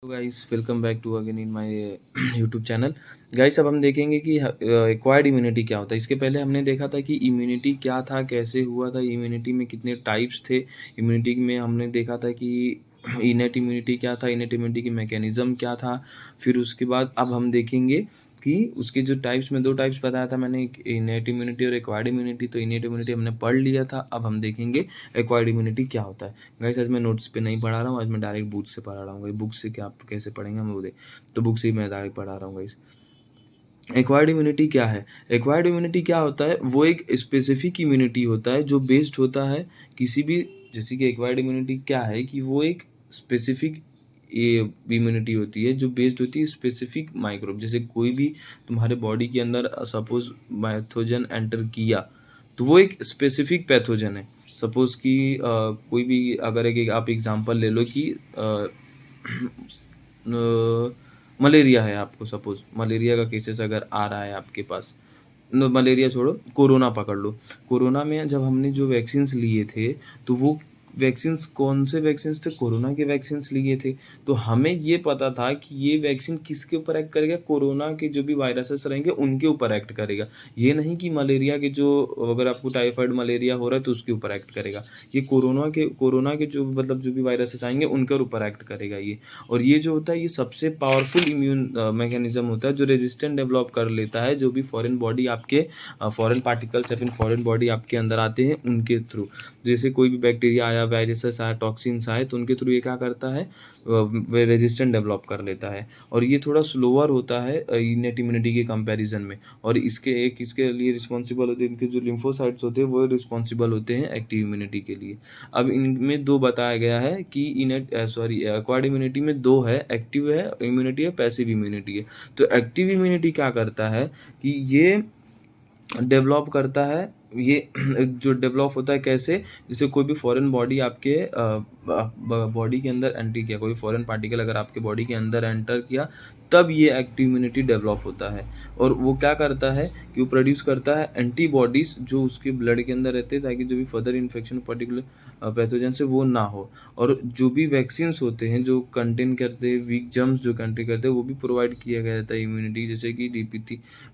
Hello guys, welcome back to again in my YouTube channel. Guys, अब हम देखेंगे कि एक्वायर्ड इम्यूनिटी क्या होता है। इसके पहले हमने देखा था कि इम्यूनिटी क्या था, कैसे हुआ था, इम्यूनिटी में कितने टाइप्स थे। इम्यूनिटी में हमने देखा था कि इनेट इम्यूनिटी क्या था, इनेट इम्यूनिटी की मैकेनिज्म क्या था। फिर उसके बाद अब हम देखेंगे कि उसके जो टाइप्स में 2 टाइप्स बताया था मैंने, एक इनेट इम्यूनिटी और एक्वायर्ड इम्यूनिटी। तो इनेट इम्यूनिटी हमने पढ़ लिया था, अब हम देखेंगे एक्वायर्ड इम्यूनिटी क्या होता है। गाइस, आज मैं नोट्स पे नहीं पढ़ा रहा हूँ, आज मैं डायरेक्ट बुक से पढ़ा रहा हूँ। बुक से क्या आप कैसे पढ़ेंगे हम वो देख, तो बुक से ही मैं डायरेक्ट पढ़ा रहा हूँ गाइस। एक्वायर्ड इम्यूनिटी क्या है? एक्वायर्ड इम्यूनिटी क्या होता है? वो एक स्पेसिफिक इम्यूनिटी होता है जो बेस्ड होता है किसी भी, जैसे कि एक्वायर्ड इम्यूनिटी क्या है कि वो एक स्पेसिफिक ये इम्यूनिटी होती है जो बेस्ड होती है स्पेसिफिक माइक्रोब। जैसे कोई भी तुम्हारे बॉडी के अंदर सपोज पैथोजन एंटर किया, तो वो एक स्पेसिफिक पैथोजन है। सपोज कि कोई भी, अगर एक आप एग्जांपल ले लो कि मलेरिया है, आपको सपोज मलेरिया का केसेस अगर आ रहा है आपके पास, मलेरिया छोड़ो, कोरोना पकड़ लो। कोरोना में जब हमने जो वैक्सीन्स लिए थे, तो वो वैक्सीन्स कौन से वैक्सीन्स थे? कोरोना के वैक्सीन्स लिए थे। तो हमें ये पता था कि ये वैक्सीन किसके ऊपर एक्ट करेगा? कोरोना के जो भी वायरसेस रहेंगे उनके ऊपर एक्ट करेगा। ये नहीं कि मलेरिया के जो, अगर आपको टाइफाइड मलेरिया हो रहा है तो उसके ऊपर एक्ट करेगा। ये कोरोना के जो मतलब जो भी वायरसेस आएंगे उनके ऊपर एक्ट करेगा ये। और ये जो होता है ये सबसे पावरफुल इम्यून मैकेनिज्म होता है जो रेजिस्टेंट डेवलप कर लेता है जो भी फॉरेन बॉडी आपके, फॉरेन पार्टिकल्स या फिर फॉरेन बॉडी आपके अंदर आते हैं उनके थ्रू। जैसे कोई भी बैक्टीरिया आया, वायरसेस आया, टॉक्सिन्स आए, तो उनके थ्रू ये क्या करता है, वे रेजिस्टेंट डेवलप कर लेता है। और ये थोड़ा स्लोअर होता है इनेट इम्यूनिटी के कंपैरिजन में। और इसके लिए रिस्पॉन्सिबल होते हैं, इनके जो लिम्फोसाइट्स होते हैं वो रिस्पॉन्सिबल होते हैं एक्टिव इम्यूनिटी के लिए। अब इनमें 2 बताया गया है कि एक्वायर्ड इम्यूनिटी में 2 है, एक्टिव है इम्यूनिटी है, पैसिव इम्यूनिटी है। तो एक्टिव इम्यूनिटी क्या करता है कि ये डेवलप करता है, ये जो डेवलप होता है कैसे? जैसे कोई भी फॉरेन बॉडी आपके बॉडी के अंदर एंट्री किया, कोई फॉरेन पार्टिकल अगर आपके बॉडी के अंदर एंटर किया, तब ये एक्टिव इम्यूनिटी डेवलप होता है। और वो क्या करता है कि वो प्रोड्यूस करता है एंटीबॉडीज जो उसके ब्लड के अंदर रहते हैं, ताकि जो भी फर्दर इन्फेक्शन पर्टिकुलर पैथोजन से वो ना हो। और जो भी वैक्सीन्स होते हैं जो कंटेन करते हैं वीक जर्म्स, जो कंटेन करते हैं, वो भी प्रोवाइड किया गया रहता है इम्यूनिटी, जैसे कि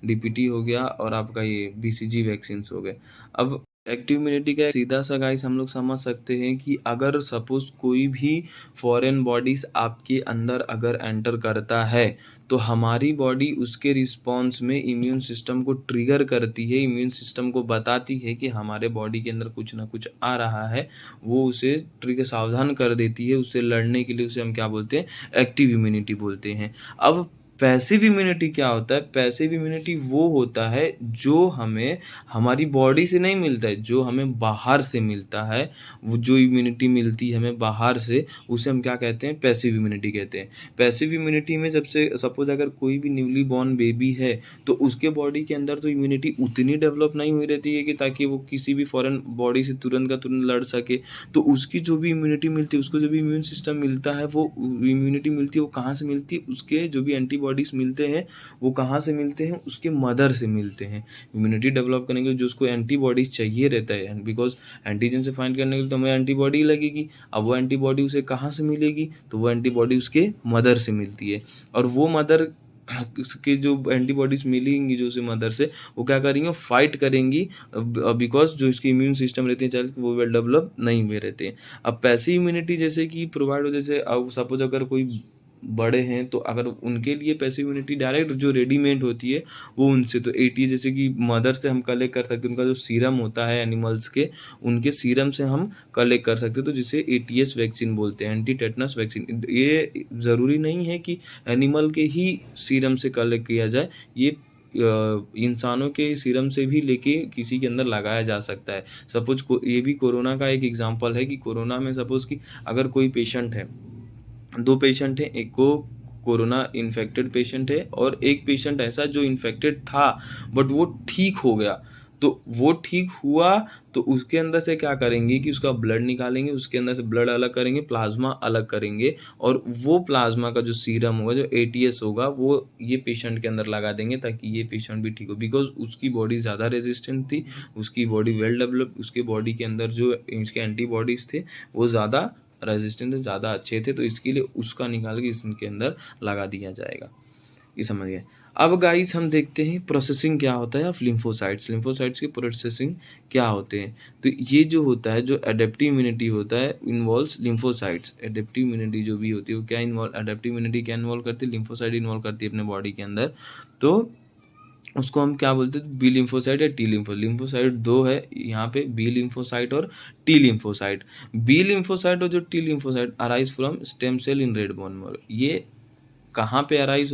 डीपीटी हो गया और आपका ये बीसीजी वैक्सीन्स हो गए। अब एक्टिव इम्यूनिटी का सीधा सा गाइस हम लोग समझ सकते हैं कि अगर सपोज कोई भी फॉरेन बॉडीज आपके अंदर अगर एंटर करता है, तो हमारी बॉडी उसके रिस्पॉन्स में इम्यून सिस्टम को ट्रिगर करती है, इम्यून सिस्टम को बताती है कि हमारे बॉडी के अंदर कुछ ना कुछ आ रहा है। वो उसे ट्रिगर सावधान कर देती है, उससे लड़ने के लिए उसे हम क्या बोलते हैं? एक्टिव इम्यूनिटी बोलते हैं। अब पैसिव इम्यूनिटी क्या होता है? पैसिव इम्यूनिटी वो होता है जो हमें हमारी बॉडी से नहीं मिलता है, जो हमें बाहर से मिलता है। वो जो इम्यूनिटी मिलती है हमें बाहर से, उसे हम क्या कहते हैं? पैसिव इम्यूनिटी कहते हैं। पैसिव इम्यूनिटी में जब से सपोज अगर कोई भी न्यूली बॉर्न बेबी है, तो उसके बॉडी के अंदर तो इम्यूनिटी उतनी डेवलप नहीं हुई रहती है कि ताकि वो किसी भी फॉरेन बॉडी से तुरंत का तुरंत लड़ सके। तो उसकी जो भी इम्यूनिटी मिलती है, उसको जो भी इम्यून सिस्टम मिलता है, वो इम्यूनिटी मिलती है, वो कहाँ से मिलती है? उसके जो भी एंटीबॉडीज मिलते हैं वो कहाँ से मिलते हैं? उसके मदर से मिलते हैं। इम्यूनिटी डेवलप करने के लिए जो उसको एंटीबॉडीज चाहिए रहता है, बिकॉज एंटीजन से फाइंड करने के लिए तो हमें एंटीबॉडी लगेगी। अब वो एंटीबॉडी उसे कहाँ से मिलेगी? तो वो एंटीबॉडी उसके मदर से मिलती है। और वो मदर उसके जो एंटीबॉडीज मिलेंगी जो उसे मदर से, वो क्या करेंगी? फाइट करेंगी, बिकॉज जो इसकी इम्यून सिस्टम रहती है चाइल्ड, वो वेल डेवलप नहीं हुए रहते हैं। अब पैसिव इम्यूनिटी जैसे कि प्रोवाइड हो, जैसे अब सपोज अगर कोई बड़े हैं तो अगर उनके लिए पैसिव इम्यूनिटी डायरेक्ट जो रेडीमेड होती है वो उनसे, तो एटी जैसे कि मदर से हम कलेक्ट कर सकते हैं, उनका जो सीरम होता है एनिमल्स के, उनके सीरम से हम कलेक्ट कर सकते हैं, तो जिसे एटीएस वैक्सीन बोलते हैं, एंटी टेटनस वैक्सीन। ये ज़रूरी नहीं है कि एनिमल के ही सीरम से कलेक्ट किया जाए, ये इंसानों के सीरम से भी लेके किसी के अंदर लगाया जा सकता है। सपोज ये भी कोरोना का एक एग्जांपल है कि कोरोना में सपोज कि अगर कोई पेशेंट है, 2 पेशेंट हैं, एक को कोरोना इन्फेक्टेड पेशेंट है और एक पेशेंट ऐसा जो इन्फेक्टेड था बट वो ठीक हो गया। तो वो ठीक हुआ तो उसके अंदर से क्या करेंगे कि उसका ब्लड निकालेंगे, उसके अंदर से ब्लड अलग करेंगे, प्लाज्मा अलग करेंगे, और वो प्लाज्मा का जो सीरम होगा, जो एटीएस होगा, वो ये पेशेंट के अंदर लगा देंगे ताकि ये पेशेंट भी ठीक हो। बिकॉज उसकी बॉडी ज़्यादा रेजिस्टेंट थी, उसकी बॉडी वेल डेवलप, उसके बॉडी के अंदर जो इसके एंटीबॉडीज़ थे वो ज़्यादा रेजिस्टेंस ज़्यादा अच्छे थे, तो इसके लिए उसका निकाल के इसके अंदर लगा दिया जाएगा। ये समझ गए। अब गाइस हम देखते हैं प्रोसेसिंग क्या होता है ऑफ लिम्फोसाइट्स। लिम्फोसाइट्स की प्रोसेसिंग क्या होते हैं। तो ये जो होता है, जो एडेप्टिव इम्यूनिटी होता है, इन्वॉल्व्स लिम्फोसाइट्स। एडेप्टिव इम्यूनिटी जो भी होती है वो क्या इन्वॉल्व, एडेप्टिव इम्यूनिटी क्या इन्वॉल्व करती है, लिम्फोसाइट इन्वॉल्व करती है अपने बॉडी के अंदर। तो उसको हम क्या बोलते हैं, बी लिम्फोसाइट या टी लिम्फोसाइट दो है यहाँ पे, बी लिम्फोसाइट और टी लिम्फोसाइट। बी लिम्फोसाइट और जो T lymphocyte arise from stem cell in red bone marrow. ये कहाँ पे अराइज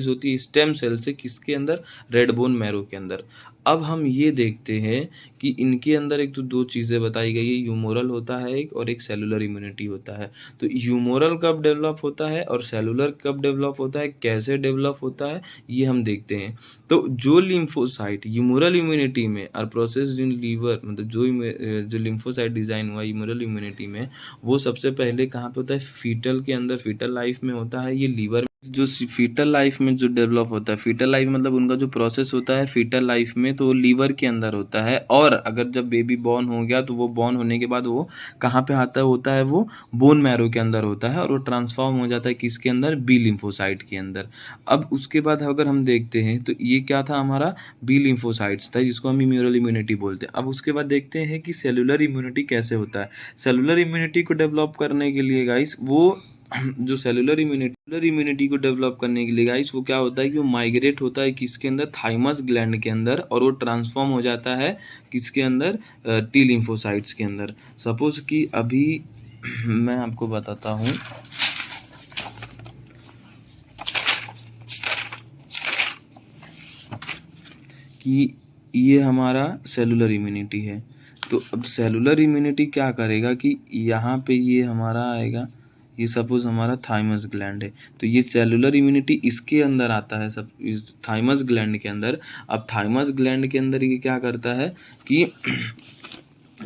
होती है स्टेम सेल से, किसके अंदर, रेड बोन मैरो के अंदर। अब हम ये देखते हैं कि इनके अंदर एक तो दो चीज़ें बताई गई है, ह्यूमोरल होता है एक, और एक सेलुलर इम्यूनिटी होता है। तो ह्यूमोरल कब डेवलप होता है और सेलुलर कब डेवलप होता है, कैसे डेवलप होता है, ये हम देखते हैं। तो जो लिम्फोसाइट ह्यूमोरल इम्यूनिटी में आर प्रोसेस्ड इन लीवर, मतलब जो लिम्फोसाइट डिजाइन हुआ ह्यूमोरल इम्यूनिटी में, वो सबसे पहले कहाँ पे होता है, फीटल के अंदर, फीटल लाइफ में होता है ये लीवर। जो फीटल लाइफ में जो डेवलप होता है, फीटल लाइफ मतलब उनका जो प्रोसेस होता है फीटल लाइफ में, तो वो लीवर के अंदर होता है। और अगर जब बेबी बॉर्न हो गया तो वो बॉर्न होने के बाद वो कहाँ पे आता होता है, वो बोन मैरो के अंदर होता है, और वो ट्रांसफॉर्म हो जाता है किसके अंदर, बी लिम्फोसाइट के अंदर। अब उसके बाद अगर हम देखते हैं तो ये क्या था हमारा, बी लिम्फोसाइट्स था, जिसको हम इम्यूनल इम्यूनिटी बोलते हैं। अब उसके बाद देखते हैं कि सेलुलर इम्यूनिटी कैसे होता है। सेलुलर इम्यूनिटी को डेवलप करने के लिए गाइस, वो जो सेलुलर इम्यूनिटी को डेवलप करने के लिए गाइस, वो क्या होता है कि वो माइग्रेट होता है किसके अंदर, थाइमस ग्लैंड के अंदर, और वो ट्रांसफॉर्म हो जाता है किसके अंदर, टी लिम्फोसाइट्स के अंदर। सपोज कि अभी मैं आपको बताता हूँ कि ये हमारा सेलुलर इम्यूनिटी है। तो अब सेलुलर इम्यूनिटी क्या करेगा कि यहाँ पे ये हमारा आएगा, ये सपोज हमारा थाइमस ग्लैंड है, तो ये सेलुलर इम्यूनिटी इसके अंदर आता है, सब इस थाइमस ग्लैंड के अंदर। अब थाइमस ग्लैंड के अंदर ये क्या करता है कि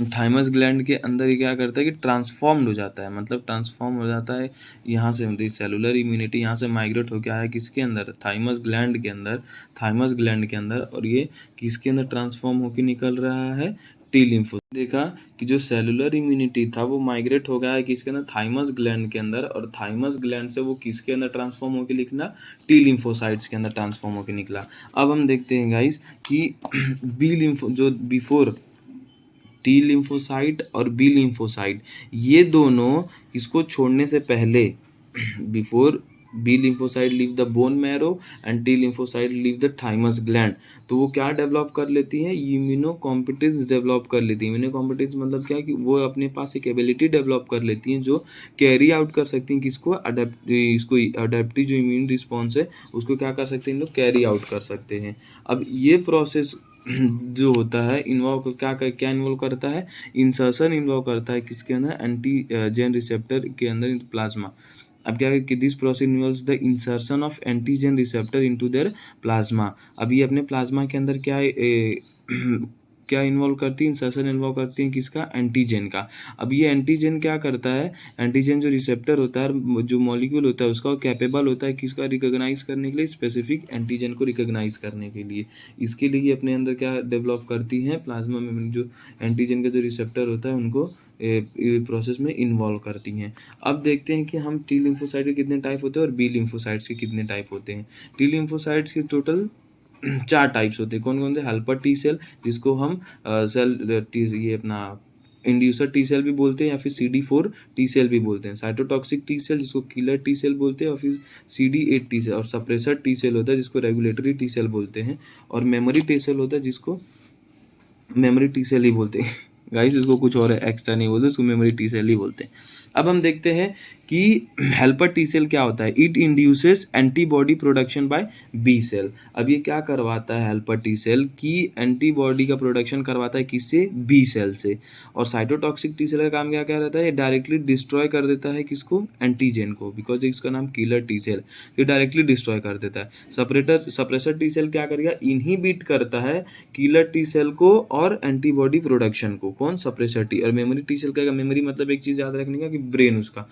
थाइमस ग्लैंड के अंदर ये क्या करता है कि ट्रांसफॉर्म्ड हो जाता है, मतलब ट्रांसफॉर्म हो जाता है यहाँ से, मतलब सेलुलर इम्यूनिटी यहाँ से माइग्रेट हो गया है किसके अंदर, थाइमस ग्लैंड के अंदर, थाइमस ग्लैंड के अंदर, और ये किसके अंदर ट्रांसफॉर्म होकर निकल रहा है, टी लिम्फो। देखा कि जो सेलुलर इम्यूनिटी था वो माइग्रेट हो गया है किसके अंदर, थाइमस ग्लैंड के अंदर, और थाइमस ग्लैंड से वो किसके अंदर ट्रांसफॉर्म होकर निकला, टी लिम्फोसाइट्स के अंदर ट्रांसफॉर्म होकर निकला। अब हम देखते हैं गाइस कि बी लिम्फो, जो बिफोर टी लिम्फोसाइट और बी लिम्फोसाइट, ये दोनों इसको छोड़ने से पहले, before B lymphocyte leave the bone marrow and T lymphocyte leave the thymus gland, तो वो क्या डेवलप कर लेती हैं, इम्यूनो कॉम्पिटेंस डेवलप कर लेती हैं। इम्यूनो कॉम्पिटेंस मतलब क्या कि वो अपने पास एक एबिलिटी डेवलप कर लेती हैं जो कैरी आउट कर सकती हैं किसको, इसको अडेप्टिव जो इम्यून रिस्पॉन्स है उसको क्या कर सकते हैं, इन लोग कैरी आउट कर सकते हैं। अब ये प्रोसेस जो होता है इन्वॉल्व क्या इन्वॉल्व करता है, इंसर्शन इन्वॉल्व करता है किसके अंदर, एंटीजन रिसेप्टर के अंदर प्लाज्मा। अब क्या है कि this process involves the insertion of antigen receptor into their plasma. अब ये अपने प्लाज्मा के अंदर क्या इन्वॉल्व करती है, इंसर्शन इन्वॉल्व करती है किसका, एंटीजन का। अब ये एंटीजन क्या करता है, एंटीजन जो रिसेप्टर होता है, जो मॉलिक्यूल होता है उसका कैपेबल होता है किसका, रिकॉग्नाइज करने के लिए, स्पेसिफिक एंटीजन को रिकॉग्नाइज करने के लिए। इसके लिए ये अपने अंदर क्या डेवलप करती हैं, प्लाज्मा में जो एंटीजन का जो रिसेप्टर होता है उनको प्रोसेस में इन्वॉल्व करती हैं। अब देखते हैं कि हम टी लिम्फोसाइट के कितने टाइप होते हैं और बी लिम्फोसाइट्स के कितने टाइप होते हैं। टी लिम्फोसाइट्स के टोटल 4 टाइप्स होते हैं। कौन कौन से, हेल्पर टी सेल, जिसको हम ये अपना इंड्यूसर टी सेल भी बोलते हैं, या फिर CD4 टी सेल भी बोलते हैं। साइटोटॉक्सिक टी सेल जिसको किलर टी सेल बोलते हैं, और फिर CD8 टी सेल, और सप्रेसर टी सेल होता है जिसको रेगुलेटरी टी सेल बोलते हैं, और मेमोरी टी सेल होता है जिसको मेमोरी टी सेल ही बोलते हैं। गाइस इसको कुछ और एक्स्ट्रा नहीं बोलते, इसको मेमोरी टी सेल ही बोलते हैं। अब हम देखते हैं कि हेल्पर टी सेल क्या होता है, it induces antibody production by B cell. अब ये क्या करवाता है हेल्पर टी सेल की, एंटीबॉडी का प्रोडक्शन करवाता है किससे, बी सेल से। और साइटोटॉक्सिक टी सेल का काम क्या क्या रहता है, ये डायरेक्टली डिस्ट्रॉय कर देता है किसको, एंटीजन को, बिकॉज इसका नाम किलर टी सेल, ये डायरेक्टली डिस्ट्रॉय कर देता है। सप्रेसर टी सेल क्या करेगा, इनहिबिट करता है किलर टी सेल को और एंटीबॉडी प्रोडक्शन को, कौन, सप्रेसर टी। और मेमोरी टी सेल का, मेमोरी मतलब एक चीज याद रखने का कि ब्रेन, उसका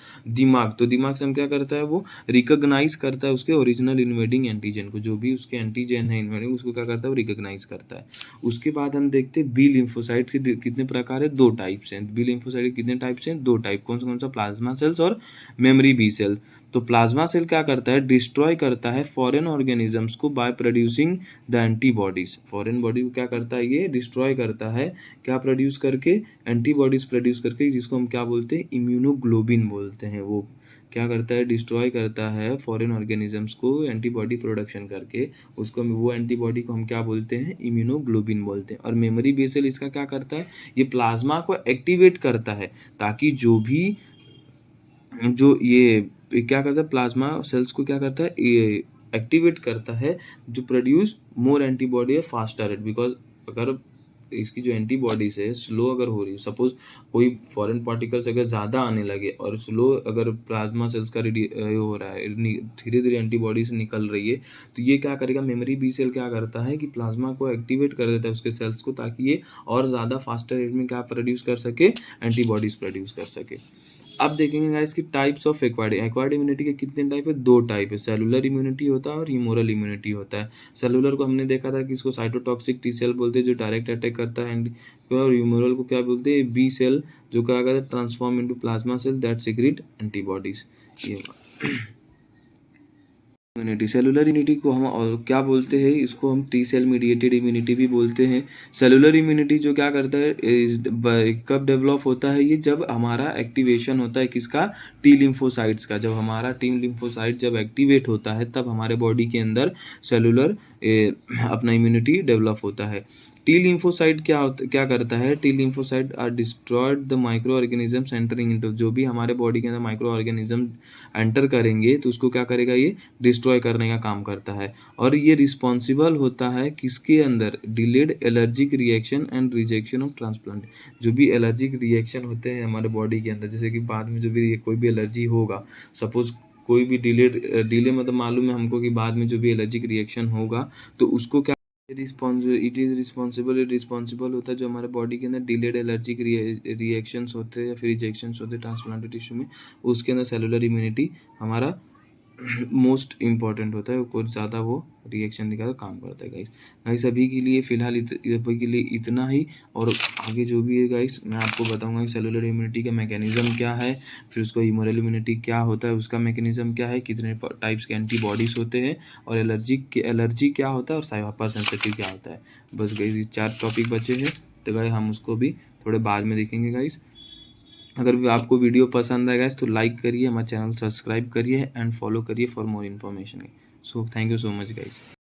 दिमाग, तो दिमाग से हम क्या करता है, वो रिकॉग्नाइज करता है उसके ओरिजिनल इन्वेडिंग एंटीजन को, जो भी उसके एंटीजन है इन्वेडिंग, उसको क्या करता है, वो रिकॉग्नाइज करता है। उसके बाद हम देखते हैं बी लिम्फोसाइट के कितने प्रकार है, 2 टाइप्स हैं। बी लिम्फोसाइट के कितने टाइप्स हैं, 2 टाइप। कौन सा, प्लाज्मा सेल्स और मेमोरी बी सेल। तो प्लाज्मा सेल क्या करता है, डिस्ट्रॉय करता है फॉरेन ऑर्गेनिजम्स को by producing the antibodies. Foreign body को क्या करता है, ये डिस्ट्रॉय करता है, क्या प्रोड्यूस करके, एंटीबॉडीज प्रोड्यूस करके, जिसको हम क्या बोलते हैं, इम्यूनोग्लोबिन बोलते हैं। वो क्या करता है, डिस्ट्रॉय करता है फॉरेन ऑर्गेनिजम्स को एंटीबॉडी प्रोडक्शन करके, उसको, वो एंटीबॉडी को हम क्या बोलते हैं, इम्यूनोग्लोबिन बोलते हैं। और मेमोरी बेसल इसका क्या करता है, ये प्लाज्मा को एक्टिवेट करता है, ताकि जो भी, जो ये क्या करता है, प्लाज्मा सेल्स को क्या करता है, ये एक्टिवेट करता है, जो प्रोड्यूस मोर एंटीबॉडी है फास्टर, बिकॉज अगर इसकी जो एंटीबॉडीज है स्लो अगर हो रही है, सपोज कोई फॉरेन पार्टिकल्स अगर ज़्यादा आने लगे और स्लो अगर प्लाज्मा सेल्स का हो रहा है, धीरे धीरे एंटीबॉडीज निकल रही है, तो ये क्या करेगा, मेमोरी बी सेल क्या करता है कि प्लाज्मा को एक्टिवेट कर देता है उसके सेल्स को, ताकि ये और ज़्यादा फास्टर रेट में क्या प्रोड्यूस कर सके, एंटीबॉडीज प्रोड्यूस कर सके। अब देखेंगे गाइस की टाइप्स ऑफ एक्वायर्ड इम्यूनिटी के कितने टाइप है, 2 टाइप है। सेलुलर इम्यूनिटी होता है और ह्यूमोरल इम्यूनिटी होता है। सेलुलर को हमने देखा था कि इसको साइटोटॉक्सिक टी सेल बोलते हैं, जो डायरेक्ट अटैक करता है, और ह्यूमोरल को क्या बोलते हैं, बी सेल, जो क्या करता है, transform into plasma cell that secrete antibodies. ये इम्यूनिटी, सेलुलर इम्यूनिटी को हम और क्या बोलते हैं, इसको हम टी सेल मीडिएटेड इम्यूनिटी भी बोलते हैं। सेलुलर इम्यूनिटी जो क्या करता है, कब डेवलप होता है, ये जब हमारा एक्टिवेशन होता है किसका, टी लिम्फोसाइट्स का। जब हमारा टी लिम्फोसाइट जब एक्टिवेट होता है, तब हमारे बॉडी के अंदर सेलुलर अपना इम्यूनिटी डेवलप होता है। टी लिम्फोसाइट क्या करता है, T lymphocyte are destroyed the micro organisms entering into, जो भी हमारे बॉडी के अंदर माइक्रो ऑर्गेनिज्म एंटर करेंगे तो उसको क्या करेगा, ये डिस्ट्रॉय करने का काम करता है। और ये रिस्पॉन्सिबल होता है किसके अंदर, delayed allergic reaction and rejection of transplant. जो भी एलर्जिक रिएक्शन होते हैं हमारे बॉडी के अंदर, जैसे कि बाद में जो भी कोई भी एलर्जी होगा, सपोज कोई भी डिले मतलब मालूम है हमको कि बाद में जो भी एलर्जिक रिएक्शन होगा, तो उसको क्या रिस्पॉन्सिबल होता है, जो हमारे बॉडी के अंदर डिलेड एलर्जिक रिएक्शंस होते हैं या फिर रिजेक्शंस होते हैं ट्रांसप्लांटेड टिश्यू में, उसके अंदर सेलुलर इम्यूनिटी हमारा मोस्ट इम्पॉर्टेंट होता है, कुछ ज़्यादा वो रिएक्शन दिखाकर काम करता है गाइस। अभी के लिए फ़िलहाल अभी के लिए इतना ही, और आगे जो भी है गाइस मैं आपको बताऊंगा कि सेलुलर इम्यूनिटी का मैकेनिज्म क्या है, फिर उसको ह्यूमरल इम्यूनिटी क्या होता है, उसका मैकेनिज्म क्या है, कितने टाइप्स के एंटीबॉडीज़ होते हैं, और एलर्जी क्या होता है, और हाइपर सेंसिटिव क्या होता है। बस गाइस ये 4 टॉपिक बचे हैं, तो गाइस हम उसको भी थोड़े बाद में देखेंगे गाइस। अगर भी आपको वीडियो पसंद आएगा तो लाइक करिए, हमारे चैनल सब्सक्राइब करिए एंड फॉलो करिए for more information. So thank you so much guys.